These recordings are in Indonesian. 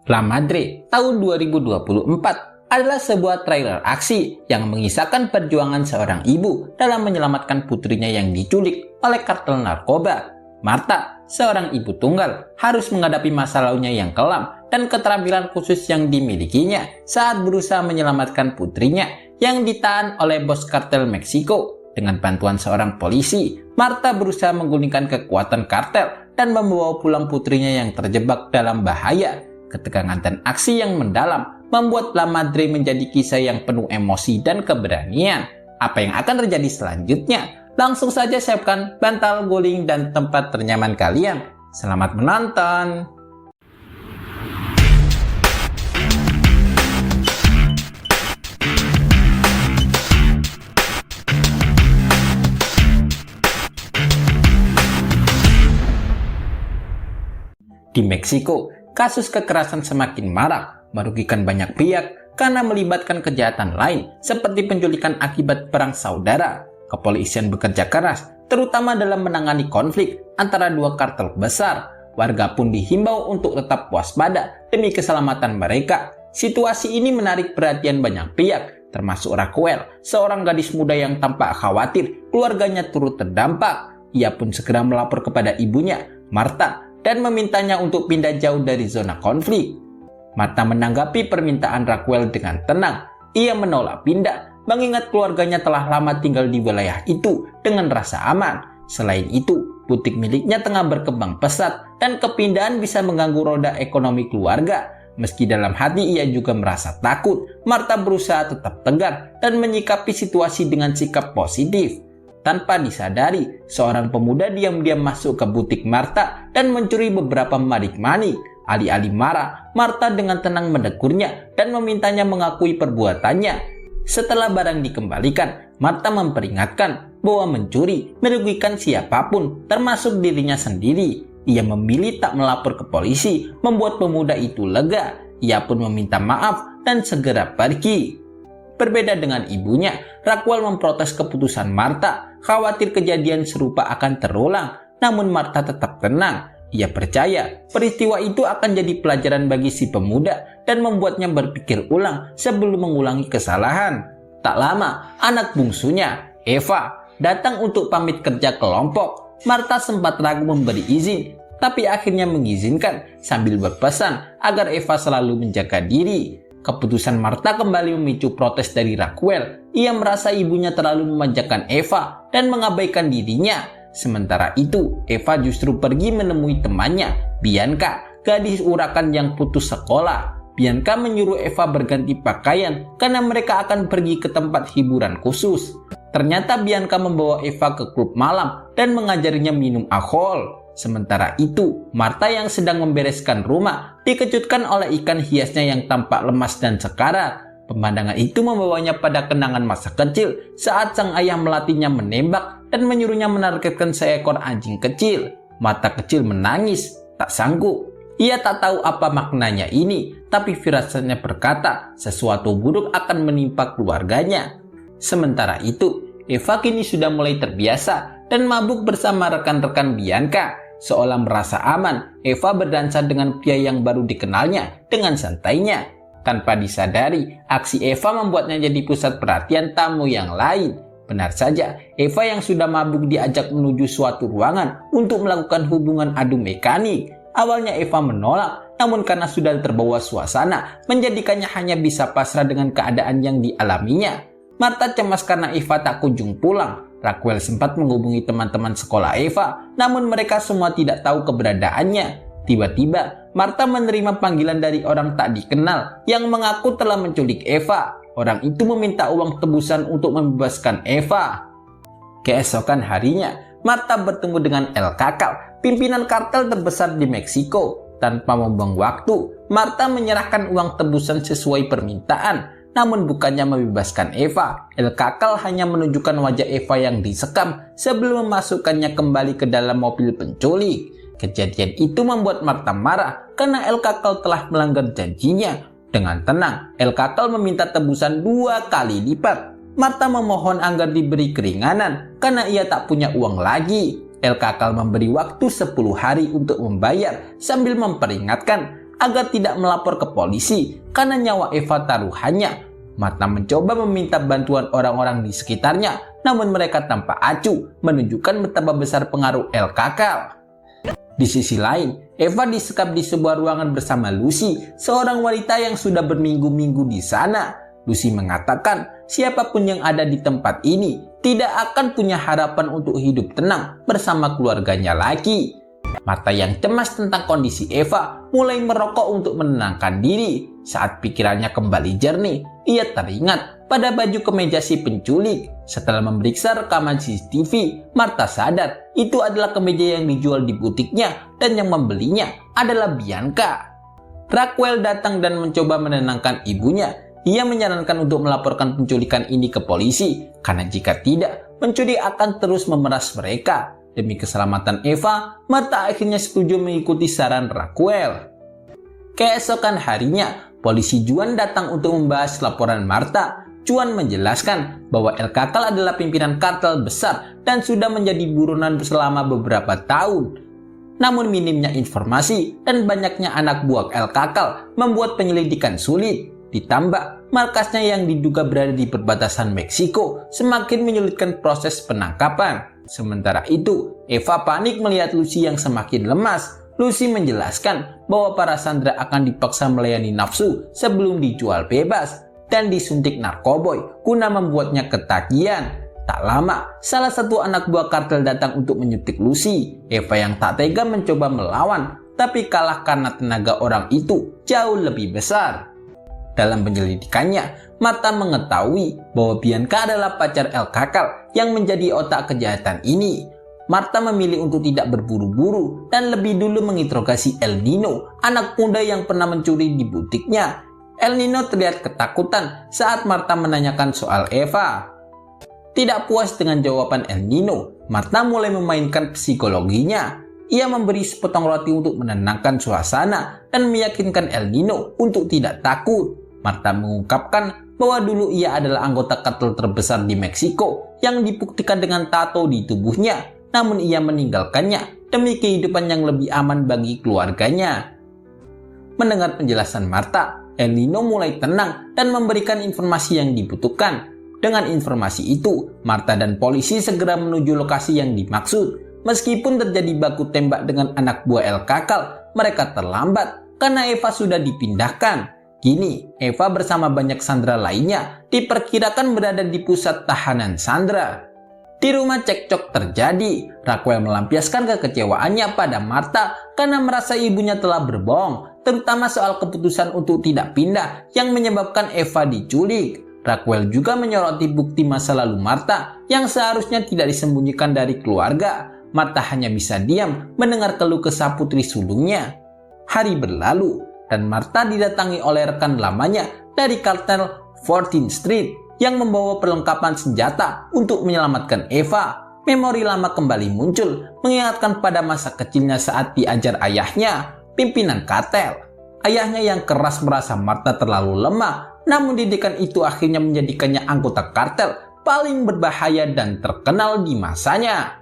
La Madre tahun 2024 adalah sebuah trailer aksi yang mengisahkan perjuangan seorang ibu dalam menyelamatkan putrinya yang diculik oleh kartel narkoba. Marta, seorang ibu tunggal, harus menghadapi masa lalunya yang kelam dan keterampilan khusus yang dimilikinya saat berusaha menyelamatkan putrinya yang ditahan oleh bos kartel Meksiko. Dengan bantuan seorang polisi, Marta berusaha menggulingkan kekuatan kartel dan membawa pulang putrinya yang terjebak dalam bahaya. Ketegangan dan aksi yang mendalam membuat La Madre menjadi kisah yang penuh emosi dan keberanian. Apa yang akan terjadi selanjutnya? Langsung saja siapkan bantal guling dan tempat ternyaman kalian. Selamat menonton! Di Meksiko, kasus kekerasan semakin marak, merugikan banyak pihak karena melibatkan kejahatan lain seperti penculikan akibat perang saudara. Kepolisian bekerja keras, terutama dalam menangani konflik antara dua kartel besar. Warga pun dihimbau untuk tetap waspada demi keselamatan mereka. Situasi ini menarik perhatian banyak pihak, termasuk Raquel, seorang gadis muda yang tampak khawatir keluarganya turut terdampak. Ia pun segera melapor kepada ibunya, Marta, dan memintanya untuk pindah jauh dari zona konflik. Marta menanggapi permintaan Raquel dengan tenang. Ia menolak pindah, mengingat keluarganya telah lama tinggal di wilayah itu dengan rasa aman. Selain itu, butik miliknya tengah berkembang pesat dan kepindahan bisa mengganggu roda ekonomi keluarga. Meski dalam hati ia juga merasa takut, Marta berusaha tetap tegar dan menyikapi situasi dengan sikap positif. Tanpa disadari, seorang pemuda diam-diam masuk ke butik Marta dan mencuri beberapa manik-manik. Alih-alih marah, Marta dengan tenang menegurnya dan memintanya mengakui perbuatannya. Setelah barang dikembalikan, Marta memperingatkan bahwa mencuri merugikan siapapun, termasuk dirinya sendiri. Ia memilih tak melapor ke polisi, membuat pemuda itu lega. Ia pun meminta maaf dan segera pergi. Berbeda dengan ibunya, Raquel memprotes keputusan Marta, khawatir kejadian serupa akan terulang. Namun Marta tetap tenang. Ia percaya peristiwa itu akan jadi pelajaran bagi si pemuda dan membuatnya berpikir ulang sebelum mengulangi kesalahan. Tak lama, anak bungsunya, Eva, datang untuk pamit kerja kelompok. Marta sempat ragu memberi izin, tapi akhirnya mengizinkan sambil berpesan agar Eva selalu menjaga diri. Keputusan Marta kembali memicu protes dari Raquel. Ia merasa ibunya terlalu memanjakan Eva dan mengabaikan dirinya. Sementara itu, Eva justru pergi menemui temannya, Bianca, gadis urakan yang putus sekolah. Bianca menyuruh Eva berganti pakaian karena mereka akan pergi ke tempat hiburan khusus. Ternyata Bianca membawa Eva ke klub malam dan mengajarinya minum alkohol. Sementara itu, Marta yang sedang membereskan rumah dikejutkan oleh ikan hiasnya yang tampak lemas dan sekarat. Pemandangan itu membawanya pada kenangan masa kecil saat sang ayah melatihnya menembak dan menyuruhnya menargetkan seekor anjing kecil. Marta kecil menangis, tak sanggup. Ia tak tahu apa maknanya ini, tapi firasatnya berkata sesuatu buruk akan menimpa keluarganya. Sementara itu, Eva kini sudah mulai terbiasa dan mabuk bersama rekan-rekan Bianca. Seolah merasa aman, Eva berdansa dengan pria yang baru dikenalnya dengan santainya. Tanpa disadari, aksi Eva membuatnya jadi pusat perhatian tamu yang lain. Benar saja, Eva yang sudah mabuk diajak menuju suatu ruangan untuk melakukan hubungan adu mekanik. Awalnya Eva menolak, namun karena sudah terbawa suasana, menjadikannya hanya bisa pasrah dengan keadaan yang dialaminya. Marta cemas karena Eva tak kunjung pulang. Raquel sempat menghubungi teman-teman sekolah Eva, namun mereka semua tidak tahu keberadaannya. Tiba-tiba, Marta menerima panggilan dari orang tak dikenal yang mengaku telah menculik Eva. Orang itu meminta uang tebusan untuk membebaskan Eva. Keesokan harinya, Marta bertemu dengan El Caccal, pimpinan kartel terbesar di Meksiko. Tanpa membuang waktu, Marta menyerahkan uang tebusan sesuai permintaan. Namun bukannya membebaskan Eva, El Caccal hanya menunjukkan wajah Eva yang disekam sebelum memasukkannya kembali ke dalam mobil penculik. Kejadian itu membuat Marta marah karena El Caccal telah melanggar janjinya. Dengan tenang, El Caccal meminta tebusan 2 kali lipat. Marta memohon agar diberi keringanan karena ia tak punya uang lagi. El Caccal memberi waktu 10 hari untuk membayar sambil memperingatkan agar tidak melapor ke polisi karena nyawa Eva taruhannya. Martha mencoba meminta bantuan orang-orang di sekitarnya, namun mereka tanpa acuh menunjukkan betapa besar pengaruh El Kakal. Di sisi lain, Eva disekap di sebuah ruangan bersama Lucy, seorang wanita yang sudah berminggu-minggu di sana. Lucy mengatakan siapapun yang ada di tempat ini tidak akan punya harapan untuk hidup tenang bersama keluarganya lagi. Martha yang cemas tentang kondisi Eva mulai merokok untuk menenangkan diri. Saat pikirannya kembali jernih, ia teringat pada baju kemeja si penculik. Setelah memeriksa rekaman CCTV, Martha sadar itu adalah kemeja yang dijual di butiknya dan yang membelinya adalah Bianca. Raquel datang dan mencoba menenangkan ibunya. Ia menyarankan untuk melaporkan penculikan ini ke polisi, karena jika tidak, pencuri akan terus memeras mereka. Demi keselamatan Eva, Martha akhirnya setuju mengikuti saran Raquel. Keesokan harinya, polisi Juan datang untuk membahas laporan Martha. Juan menjelaskan bahwa El Kakal adalah pimpinan kartel besar dan sudah menjadi buronan selama beberapa tahun. Namun minimnya informasi dan banyaknya anak buah El Kakal membuat penyelidikan sulit. Ditambah, markasnya yang diduga berada di perbatasan Meksiko semakin menyulitkan proses penangkapan. Sementara itu, Eva panik melihat Lucy yang semakin lemas. Lucy menjelaskan bahwa para sandera akan dipaksa melayani nafsu sebelum dijual bebas dan disuntik narkoboy guna membuatnya ketagihan. Tak lama, salah satu anak buah kartel datang untuk menyuntik Lucy. Eva yang tak tega mencoba melawan, tapi kalah karena tenaga orang itu jauh lebih besar. Dalam penyelidikannya, Martha mengetahui bahwa Bianca adalah pacar El Kakal yang menjadi otak kejahatan ini. Martha memilih untuk tidak berburu-buru dan lebih dulu menginterogasi El Nino, anak muda yang pernah mencuri di butiknya. El Nino terlihat ketakutan saat Martha menanyakan soal Eva. Tidak puas dengan jawaban El Nino, Martha mulai memainkan psikologinya. Ia memberi sepotong roti untuk menenangkan suasana dan meyakinkan El Nino untuk tidak takut. Martha mengungkapkan bahwa dulu ia adalah anggota kartel terbesar di Meksiko yang dibuktikan dengan tato di tubuhnya, namun ia meninggalkannya demi kehidupan yang lebih aman bagi keluarganya. Mendengar penjelasan Martha, El Nino mulai tenang dan memberikan informasi yang dibutuhkan. Dengan informasi itu, Martha dan polisi segera menuju lokasi yang dimaksud. Meskipun terjadi baku tembak dengan anak buah El Kakal, mereka terlambat karena Eva sudah dipindahkan. Kini, Eva bersama banyak sandera lainnya diperkirakan berada di pusat tahanan sandera. Di rumah cekcok terjadi. Raquel melampiaskan kekecewaannya pada Martha karena merasa ibunya telah berbohong, terutama soal keputusan untuk tidak pindah yang menyebabkan Eva diculik. Raquel juga menyoroti bukti masa lalu Martha yang seharusnya tidak disembunyikan dari keluarga. Martha hanya bisa diam mendengar keluh kesah putri sulungnya. Hari berlalu dan Martha didatangi oleh rekan lamanya dari kartel 14th Street yang membawa perlengkapan senjata untuk menyelamatkan Eva. Memori lama kembali muncul, mengingatkan pada masa kecilnya saat diajar ayahnya, pimpinan kartel. Ayahnya yang keras merasa Martha terlalu lemah, namun didikan itu akhirnya menjadikannya anggota kartel paling berbahaya dan terkenal di masanya.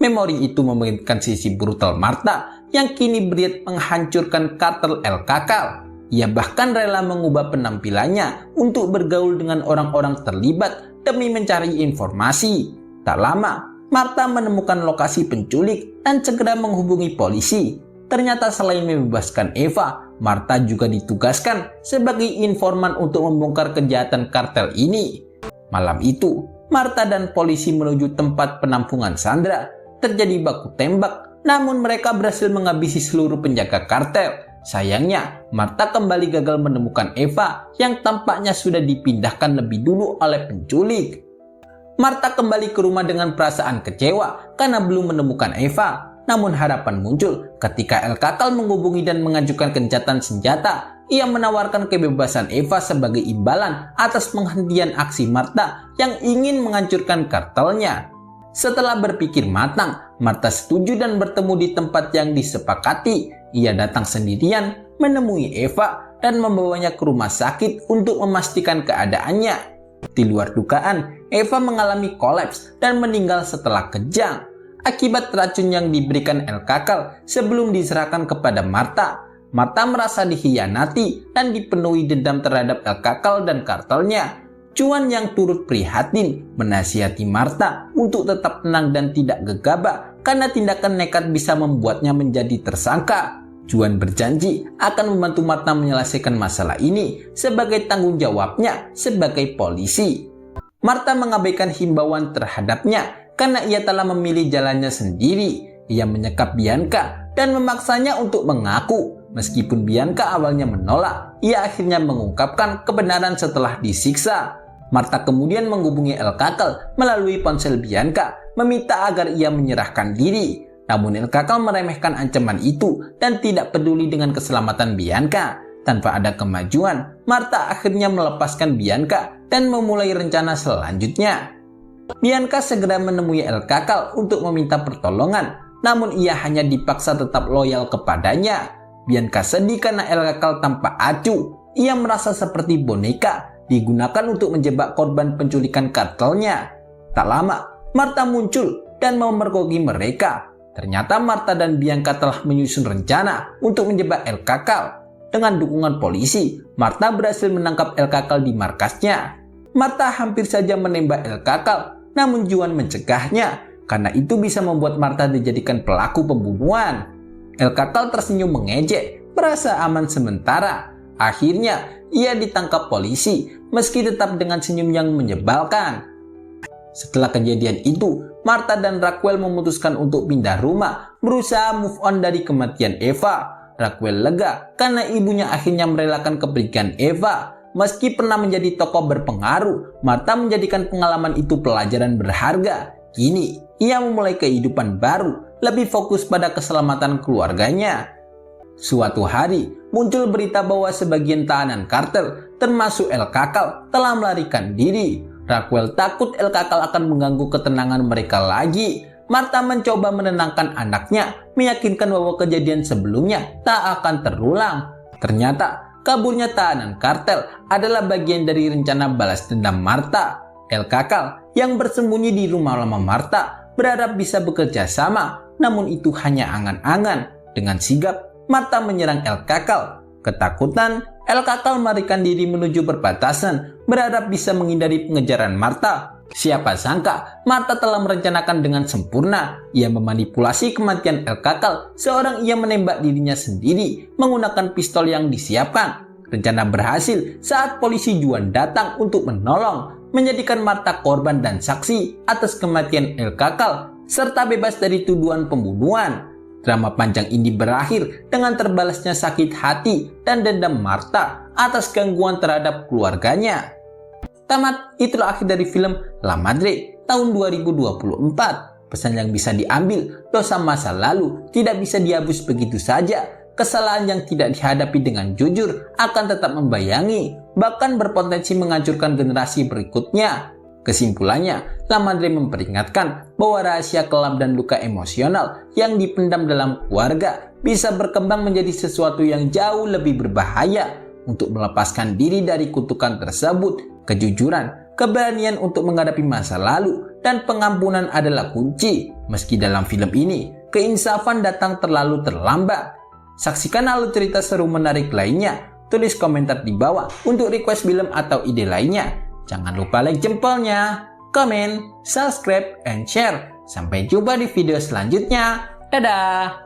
Memori itu membangkitkan sisi brutal Martha yang kini berniat menghancurkan kartel El Kakal. Ia bahkan rela mengubah penampilannya untuk bergaul dengan orang-orang terlibat demi mencari informasi. Tak lama, Martha menemukan lokasi penculik dan segera menghubungi polisi. Ternyata selain membebaskan Eva, Martha juga ditugaskan sebagai informan untuk membongkar kejahatan kartel ini. Malam itu, Martha dan polisi menuju tempat penampungan sandera. Terjadi baku tembak, namun mereka berhasil menghabisi seluruh penjaga kartel. Sayangnya, Martha kembali gagal menemukan Eva yang tampaknya sudah dipindahkan lebih dulu oleh penculik. Martha kembali ke rumah dengan perasaan kecewa karena belum menemukan Eva. Namun harapan muncul ketika El Kakal menghubungi dan mengajukan gencatan senjata. Ia menawarkan kebebasan Eva sebagai imbalan atas penghentian aksi Martha yang ingin menghancurkan kartelnya. Setelah berpikir matang, Martha setuju dan bertemu di tempat yang disepakati. Ia datang sendirian, menemui Eva dan membawanya ke rumah sakit untuk memastikan keadaannya. Di luar dugaan, Eva mengalami kolaps dan meninggal setelah kejang akibat racun yang diberikan El Kakal sebelum diserahkan kepada Martha. Martha merasa dikhianati dan dipenuhi dendam terhadap El Kakal dan kartelnya. Juan yang turut prihatin menasihati Martha untuk tetap tenang dan tidak gegabah karena tindakan nekat bisa membuatnya menjadi tersangka. Juan berjanji akan membantu Martha menyelesaikan masalah ini sebagai tanggung jawabnya sebagai polisi. Martha mengabaikan himbauan terhadapnya karena ia telah memilih jalannya sendiri. Ia menyekap Bianca dan memaksanya untuk mengaku. Meskipun Bianca awalnya menolak, ia akhirnya mengungkapkan kebenaran setelah disiksa. Martha kemudian menghubungi El Kakal melalui ponsel Bianca, meminta agar ia menyerahkan diri. Namun El Kakal meremehkan ancaman itu dan tidak peduli dengan keselamatan Bianca. Tanpa ada kemajuan, Martha akhirnya melepaskan Bianca dan memulai rencana selanjutnya. Bianca segera menemui El Kakal untuk meminta pertolongan, namun ia hanya dipaksa tetap loyal kepadanya. Bianca sedih karena El Kakal tanpa acuh. Ia merasa seperti boneka digunakan untuk menjebak korban penculikan kartelnya. Tak lama, Martha muncul dan memergoki mereka. Ternyata Martha dan Bianca telah menyusun rencana untuk menjebak El Kakal. Dengan dukungan polisi, Martha berhasil menangkap El Kakal di markasnya. Martha hampir saja menembak El Kakal, namun Juan mencegahnya karena itu bisa membuat Martha dijadikan pelaku pembunuhan. El Kakal tersenyum mengejek, merasa aman sementara. Akhirnya, ia ditangkap polisi, meski tetap dengan senyum yang menyebalkan. Setelah kejadian itu, Martha dan Raquel memutuskan untuk pindah rumah, berusaha move on dari kematian Eva. Raquel lega karena ibunya akhirnya merelakan kepergian Eva. Meski pernah menjadi tokoh berpengaruh, Martha menjadikan pengalaman itu pelajaran berharga. Kini, ia memulai kehidupan baru, lebih fokus pada keselamatan keluarganya. Suatu hari, muncul berita bahwa sebagian tahanan kartel, termasuk El Kakal, telah melarikan diri. Raquel takut El Kakal akan mengganggu ketenangan mereka lagi. Martha mencoba menenangkan anaknya, meyakinkan bahwa kejadian sebelumnya tak akan terulang. Ternyata, kaburnya tahanan kartel adalah bagian dari rencana balas dendam Martha. El Kakal yang bersembunyi di rumah lama Martha berharap bisa bekerja sama, namun itu hanya angan-angan. Dengan sigap, Martha menyerang El Kakal. Ketakutan, El Kakal melarikan diri menuju perbatasan, berharap bisa menghindari pengejaran Martha. Siapa sangka, Martha telah merencanakan dengan sempurna. Ia memanipulasi kematian El Kakal, seorang ia menembak dirinya sendiri menggunakan pistol yang disiapkan. Rencana berhasil saat polisi Juan datang untuk menolong, menjadikan Martha korban dan saksi atas kematian El Kakal, serta bebas dari tuduhan pembunuhan. Drama panjang ini berakhir dengan terbalasnya sakit hati dan dendam Martha atas gangguan terhadap keluarganya. Tamat, itulah akhir dari film La Madre tahun 2024. Pesan yang bisa diambil, dosa masa lalu tidak bisa dihapus begitu saja. Kesalahan yang tidak dihadapi dengan jujur akan tetap membayangi, bahkan berpotensi menghancurkan generasi berikutnya. Kesimpulannya, La Madre memperingatkan bahwa rahasia kelam dan luka emosional yang dipendam dalam keluarga bisa berkembang menjadi sesuatu yang jauh lebih berbahaya. Untuk melepaskan diri dari kutukan tersebut, kejujuran, keberanian untuk menghadapi masa lalu, dan pengampunan adalah kunci. Meski dalam film ini, keinsafan datang terlalu terlambat. Saksikan alur cerita seru menarik lainnya. Tulis komentar di bawah untuk request film atau ide lainnya. Jangan lupa like jempolnya, komen, subscribe, and share. Sampai jumpa di video selanjutnya. Dadah!